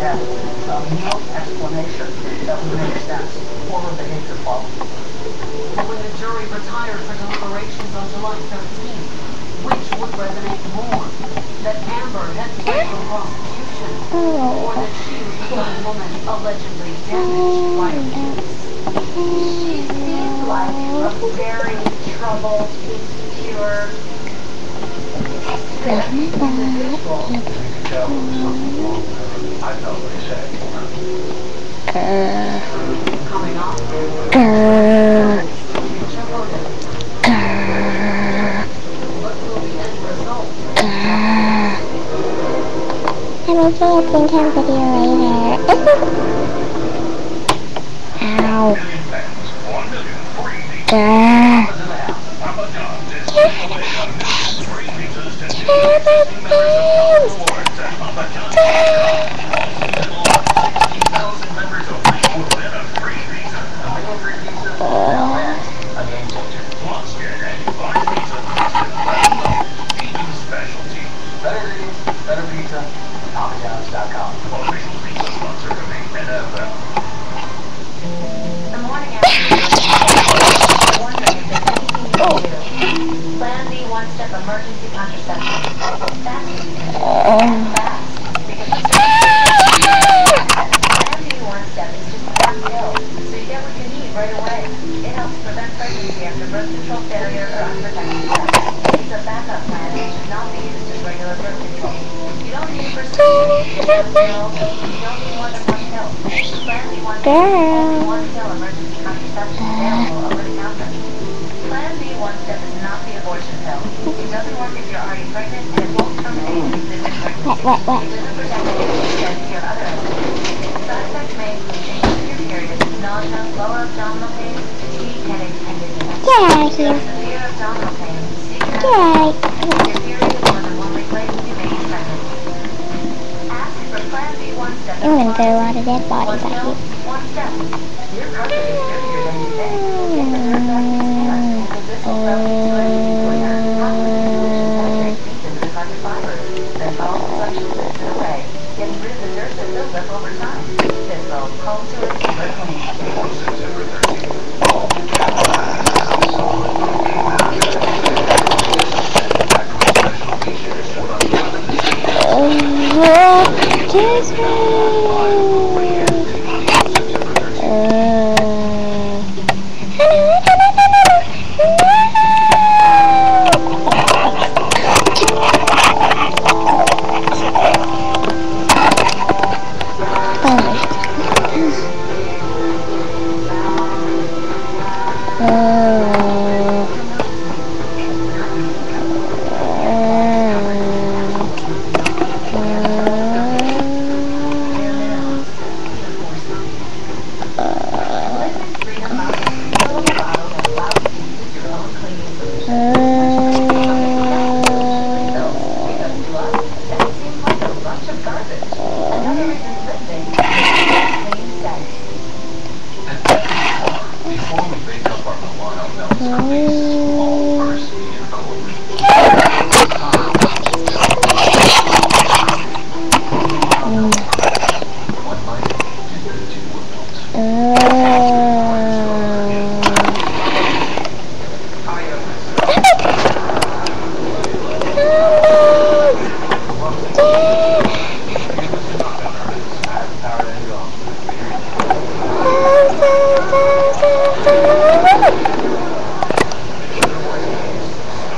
get no explanation that would make sense for her behavior following. But when the jury retired for deliberations on July 13th, which would resonate more? That Amber had fled from prosecution, or that she was the young woman allegedly damaged by abuse? She seemed like a very troubled, insecure, sick individual. You could tell there was something wrong with her. I felt very sad for her. Coming up, what will the end result? I'm making a pink hand video later. Ow. Better pizza, TommyJohns.com. Official pizza sponsor of the NFL. The morning after I'm wondering if there's anything you can do. Plan B one-step emergency contraception. That's what you can do. Fast. Because Plan B one-step is just one pill, so you get what you need right away. It helps prevent pregnancy after birth control failure or unprotected sex. It's a backup plan and should not be used as regular birth control. You don't need a prescription. You don't need more than one pill. Plan B one-step is only one pill emergency contraception available over the counter. Plan B one-step is not the abortion pill. It doesn't work if you're already pregnant, and it won't terminate an existing pregnancy. It doesn't protect against your other STDs. Side effects may include changes in your period, nausea, lower abdominal pain, fatigue, headaches, and dizziness. Get out of here. Severe abdominal pain, seek Get out. If your period is more than 1 week late, you may be pregnant. Ask for Plan B one-step. I'm gonna throw a lot of dead One bodies pill, at you. one step. Your carpet is dirtier than you think. Get the dirt back in your hands, because this will help you to clean your carpet solution penetrates deep into the carpet fibers. Then follow the suction rinse it away, getting rid of the dirt that builds up over time. This will cold to it, super clean. September 13th.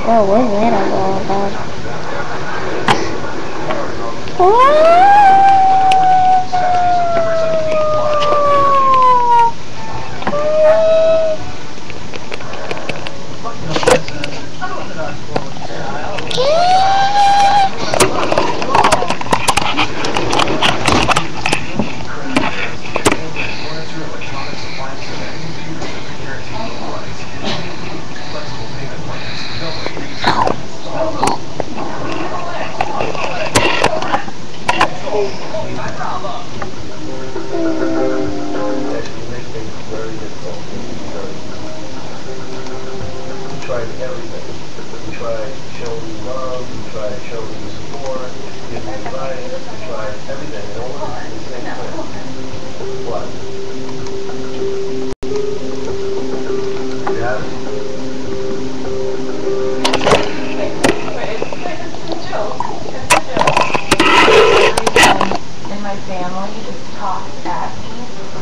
Oh, where's that all about? tried everything, and all of the same thing. What? You have it? And my family just talks at me,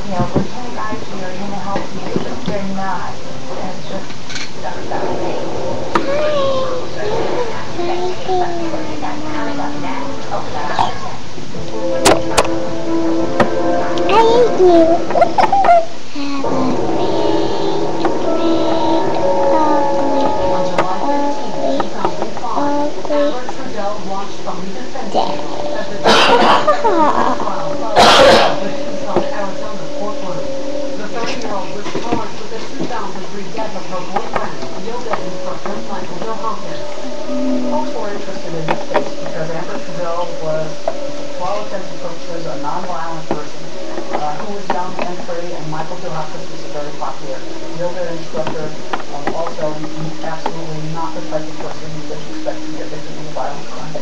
you know, we're 10 guys here, you're going to help me, but they're not. And it's just stuff that way. I hate you. The 30-year-old was charged with the 2003 death of her boyfriend, yoga instructor Michael Johannes. Folks were interested in this case because Amber Trudell was, for all intents and purposes, a non-violent person who was young and free, and Michael Johannes was a very popular yoga instructor, also absolutely not the type of person you would expect to get victim of a violent crime.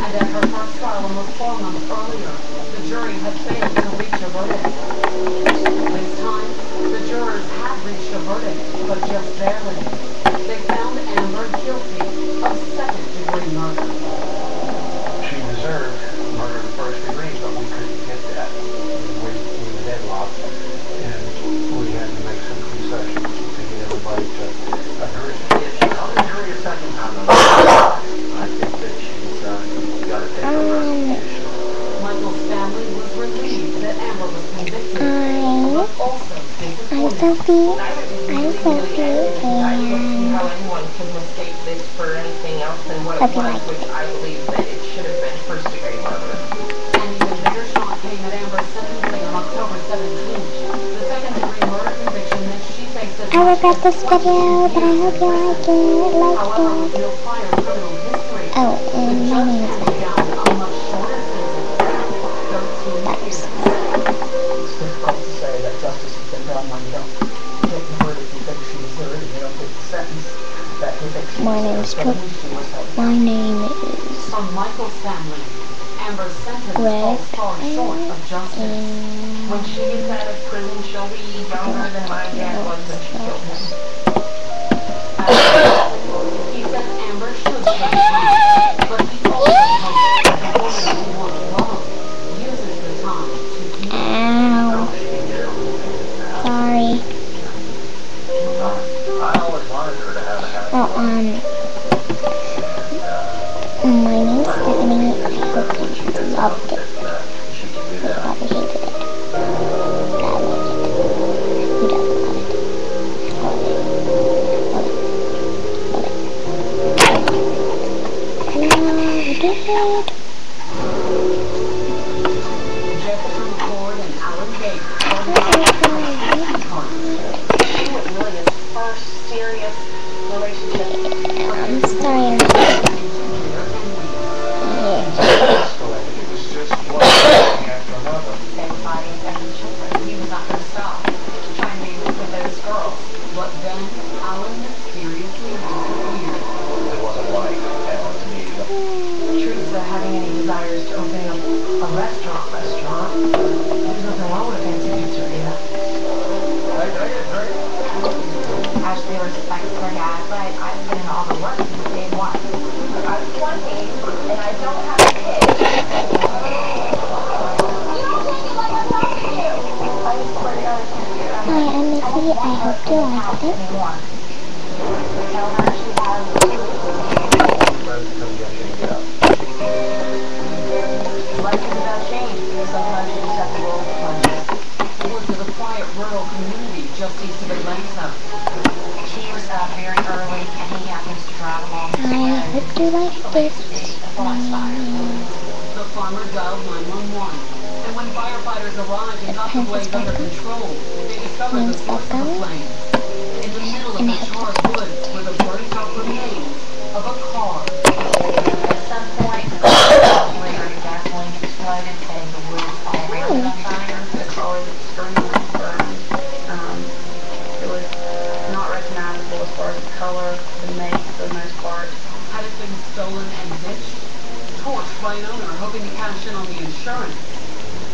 And at her first trial almost 4 months earlier, the jury had failed to reach a verdict. This time, the jurors had reached a verdict, but just barely. They found Amber guilty of second-degree murder. She deserved murder in the first degree, but we couldn't get that. We were deadlocked, and we had to make some concessions to get everybody to agree. If she comes to jury a second time, I think that she's got to take her resignation. Michael's family was relieved that Amber was convicted, but also I'm disappointed. Sophie, I don't see how anyone can mistake this for anything else than what it was, which I believe that it should have been first-degree murder. An even bigger shock came at Amber's sentencing on October 17th. The second-degree murder conviction that she faced as I regret this video, but I hope you like it. However, with Like no prior criminal history, it. Oh, and the my judge name is handed down a much shorter sentence, 13 years. It's difficult to say that justice has been done when you don't get the verdict you think she deserved, and you don't get the sentence that you think she My name deserved. is But at least she was held. My name is From Michael's family, Amber's sentence falls far short of justice. When she gets out of prison, she'll be younger than my dad was when she killed him. He says Amber should serve time, but he also hopes that the woman who wants love uses the time to heal. Ow. Sorry. I always wanted her to have a happy Well, my name is Stephanie. I hope you loved it. she can do I that. probably hated it. But I liked it. Who doesn't love it? Love it. Love it. Jessica McCord and Alan Gates started out She was really his first serious relationship. I'm sorry. It was just one thing after another. They were fighting second children. He was not going to stop trying to be with those girls. But then Alan mysteriously disappeared. It wasn't like Alan to me. Teresa having any desires to open up a restaurant. There's nothing wrong with a fancy pizzeria. Ashley respects her dad, but I've been in all the work since day one. I'm 20 and I don't have a kid. You don't treat me like I'm talking to you. I swear to God, I can't do it. Hi, I'm Missy. I hope you liked it. Anymore. Tell her she has Friends come get you to get out. life is about change, because sometimes you just have to roll the punches. He was in a quiet rural community just east of Atlanta. He was up very early, and he happens to drive along this I road. hope you liked it. A forest fire. The farmer dialed 911, and when firefighters arrived and got the blaze under control, they discovered the source of the flames. In the middle of the charred woods were the burnt-out remains of a car. At some point, later, gasoline exploded, and the woods all around it on fire. The car was extremely burned. It was not recognizable as far as the color, the make, for the most part. Had it been stolen and ditched? Torch by an owner hoping to cash cashing on the insurance?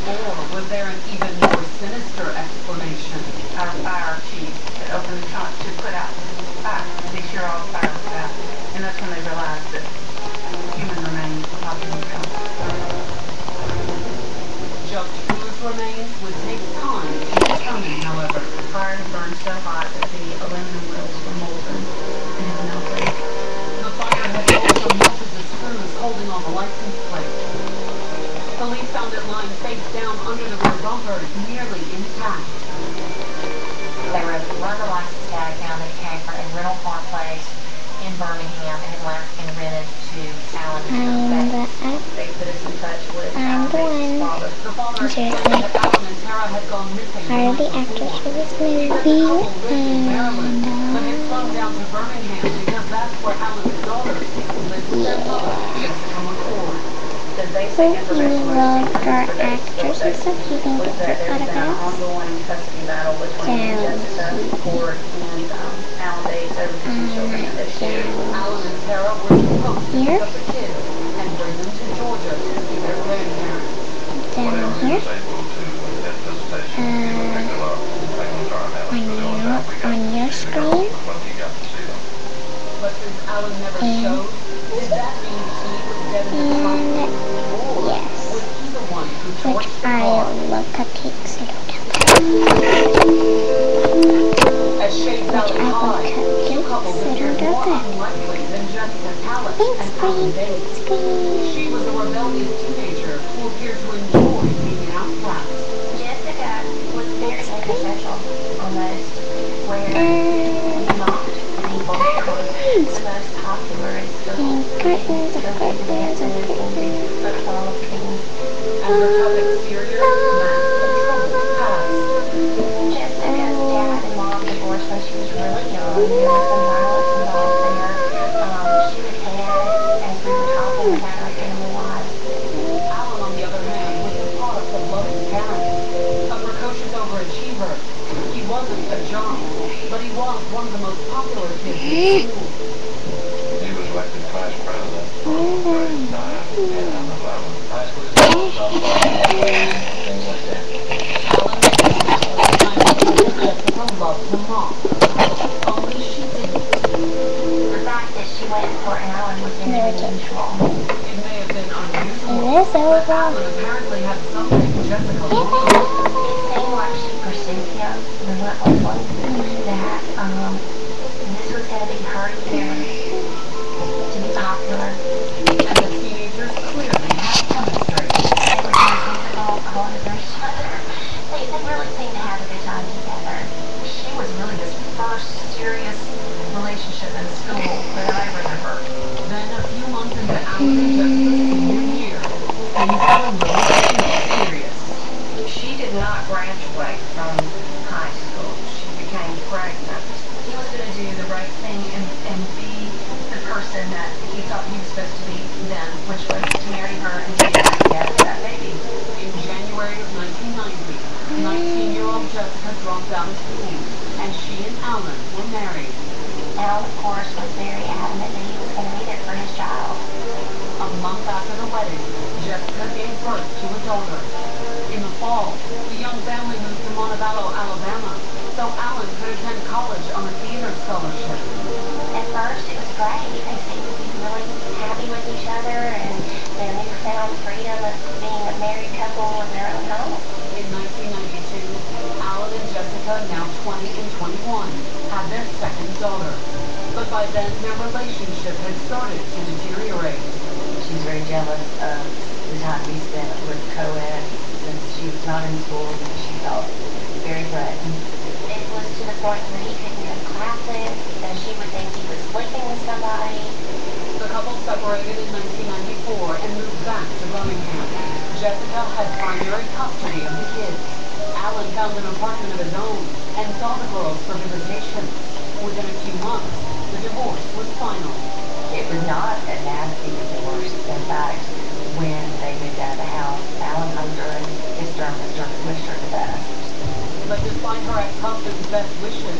Or was there an even more sinister explanation? Our fire chief had opened the trunk to put out the fire, to be sure all the fire was out. And that's when they realized that human remains were not in the trunk. Just whose remains would take time to determine, however. The fire had burned so hot that the aluminum wheels were molten and had melted. The fire had also melted the screws holding on the license plate. Police found it lying face down under the rear bumper, nearly intact. They were able to run the license tag down that it came from a rental car place in Birmingham and had last been rented to Alan and They put us in touch with Alan Bates' father. The father explained that Alan and Tara had gone missing the Are night the before. actors for this He said the movie? couple lived in Maryland, but had flown down to Birmingham because that's where Alan's daughter lived with their mother, Jessica McCord. The So basic he information loved our for those actors and stuff. You can was get that their there had been an autographs. ongoing custody battle between Jessica McCord and Alan Bates over the two children that they shared. Alan and Tara were supposed to pick Here. up the kids and bring them to Georgia to see their grandparents. Down here. On your screen. But since Alan never showed, did that mean he was dead in the trunk? Or Yes. was he the one who Which torched the I car? love cupcakes. I don't have At Shade Valley I love High, two couples cupcakes. I appeared don't more have that. unlikely than Jessica Talent Thanks, and Alan Green. Bates. Green. She was a rebellious teenager who appeared to enjoy being an outcast. Jessica was very antisocial, almost, where we mocked people who were the most popular in school. Curtains of curtains of curtains. Football teams. And her tough exterior masked a troubled past. Jessica's dad and mom divorced when she was really young. There was some violence involved there. She was had, as we were talking about our family lives. Alan, on the other hand, was the product of loving parents. A precocious overachiever. He wasn't a jock, but he was one of the most popular kids in school. He was elected class president for grade 9 and 11 high school things like that. Alan and Jessica loved him all. Only she didn't. The fact that she went for Alan was unusual. It may have been unusual, It is but over. Alan apparently had something Jessica It wanted. seemed like she pursued him relentlessly, that this was going to be her year to be popular. And the teenagers clearly had chemistry. They were doing physical collaboration. They really seemed to have a good time together. She was really his first serious relationship in school that I remember. Then a few months into Alan and Jessica's senior year, things got a little too serious. She did not graduate from high school. She became pregnant. He was going to do the right thing and be the person that he thought he was supposed to be then, which was to marry her and be together with that baby. In January of 1990, 19-year-old Jessica dropped out of school, and she and Alan were married. Alan, of course, was very adamant that he was going to be there for his child. A month after the wedding, Jessica gave birth to a daughter. In the fall, the young family moved to Montevallo, Alabama, so Alan could attend college on a theater scholarship. At first, it was great. They seemed to be really happy with each other and their newfound freedom of being a married couple in their own home. In 1992, Alan and Jessica, now 20 and 21, had their second daughter. But by then, their relationship had started to deteriorate. She's very jealous of the time he spent with co-ed since she was not in school and she felt very threatened. It was to the point where he couldn't go to classes, and she would think he was sleeping with somebody. The couple separated in 1994 and moved back to Birmingham. Jessica had primary custody of the kids. Alan found an apartment of his own and saw the girls for visitations. Within a few months, the divorce was final. It was not a nasty divorce. In fact, when they moved out of the house, Alan hugged her and kissed her and wished her the best. But despite her ex-husband's best wishes,